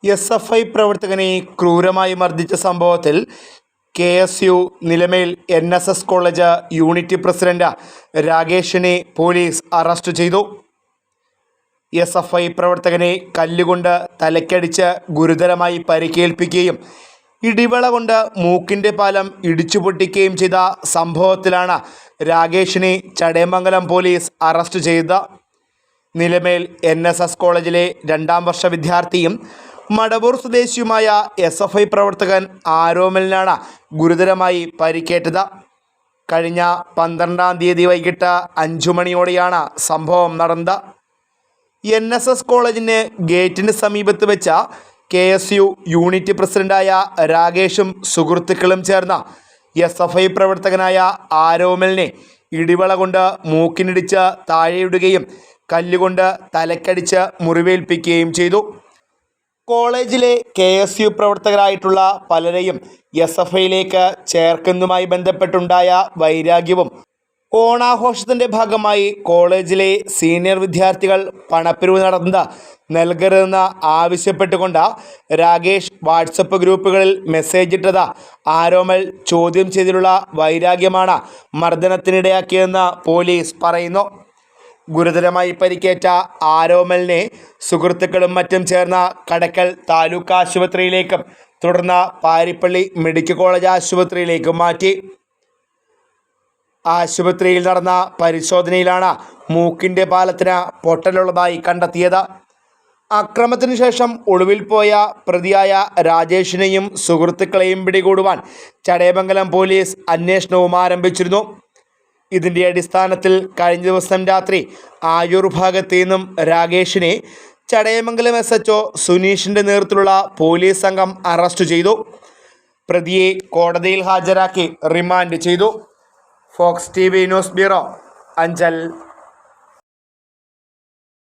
SFI പ്രവർത്തകനെ ക്രൂരമായി മർദ്ദിച്ച സംഭവത്തിൽ KSU Nilamel NSS college unit president രാകേഷിനെ പോലീസ് അറസ്റ്റ് ചെയ്തു. SFI പ്രവർത്തകനെ കല്ലുകൊണ്ട് തലയ്ക്കടിച്ച് ഗുരുതരമായി പരിക്കേൽപ്പിക്കുകയും ഇടിവള കൊണ്ട് മൂക്കിൻ്റെ പാലം ഇടിച്ചുപൊട്ടിക്കുകയും ചെയ്ത സംഭവത്തിലാണ് രാകേഷിനെ ചടയമംഗലം പോലീസ് അറസ്റ്റ് ചെയ്തത്. നിലമേൽ NSS കോളേജിലെ 2ാം വർഷ വിദ്യാർത്ഥിയും മടവൂർ സ്വദേശിയുമായ SFI പ്രവർത്തകൻ ആരോമലിനാണ് ഗുരുതരമായി പരിക്കേറ്റത്. കഴിഞ്ഞ 12-ാം തീയതി വൈകിട്ട് 5 മണിയോടെയാണ് സംഭവം നടന്നത്. NSS കോളേജിന് ഗേറ്റിന് സമീപത്ത് വെച്ച KSU യൂണിറ്റ് പ്രസിഡന്റായ രാകേഷും സുഹൃത്തുക്കളും ചേർന്ന SFI പ്രവർത്തകനായ ആരോമലിനെ ഇടിവള കൊണ്ട് മൂക്കിനിടിച്ച് താഴെയിടുകയും കല്ലുകൊണ്ട് തലക്കടിച്ച് മുറിവേൽപ്പിക്കുകയും ചെയ്തു. കോളേജിലെ KSU പ്രവർത്തകരായിട്ടുള്ള പലരെയും SFIയിലേക്ക് ചേർക്കുന്നതുമായി ബന്ധപ്പെട്ടുണ്ടായ വൈരാഗ്യവും ഓണാഘോഷത്തിൻ്റെ ഭാഗമായി കോളേജിലെ സീനിയർ വിദ്യാർത്ഥികൾ പണപ്പിരിവ് നടത്തുന്നത് നൽകരുതെന്ന് ആവശ്യപ്പെട്ടുകൊണ്ട് രാകേഷ് വാട്സപ്പ് ഗ്രൂപ്പുകളിൽ മെസ്സേജ് ഇട്ടത് ആരോമൽ ചോദ്യം ചെയ്തിട്ടുള്ള വൈരാഗ്യമാണ് മർദ്ദനത്തിനിടയാക്കിയതെന്ന് പോലീസ് പറയുന്നു. ഗുരുതരമായി പരിക്കേറ്റ ആരോമലിനെ സുഹൃത്തുക്കളും മറ്റും ചേർന്ന കടക്കൽ താലൂക്ക് ആശുപത്രിയിലേക്കും തുടർന്ന് പാരിപ്പള്ളി മെഡിക്കൽ കോളേജ് ആശുപത്രിയിലേക്കും മാറ്റി. ആശുപത്രിയിൽ നടന്ന പരിശോധനയിലാണ് മൂക്കിൻ്റെ പാലത്തിന് പൊട്ടലുള്ളതായി കണ്ടെത്തിയത്. അക്രമത്തിനു ശേഷം ഒളിവിൽ പോയ പ്രതിയായ രാജേഷിനെയും സുഹൃത്തുക്കളെയും പിടികൂടുവാൻ ചടയമംഗലം പോലീസ് അന്വേഷണവും ആരംഭിച്ചിരുന്നു. ഇതിൻ്റെ അടിസ്ഥാനത്തിൽ കഴിഞ്ഞ ദിവസം രാത്രി ആയൂർ ഭാഗത്തു നിന്നും രാകേഷിനെ ചടയമംഗലം SHO സുനീഷിൻ്റെ നേതൃത്വത്തിലുള്ള പോലീസ് സംഘം അറസ്റ്റ് ചെയ്തു. പ്രതിയെ കോടതിയിൽ ഹാജരാക്കി റിമാൻഡ് ചെയ്തു. Fox TV news bureau, Anchal.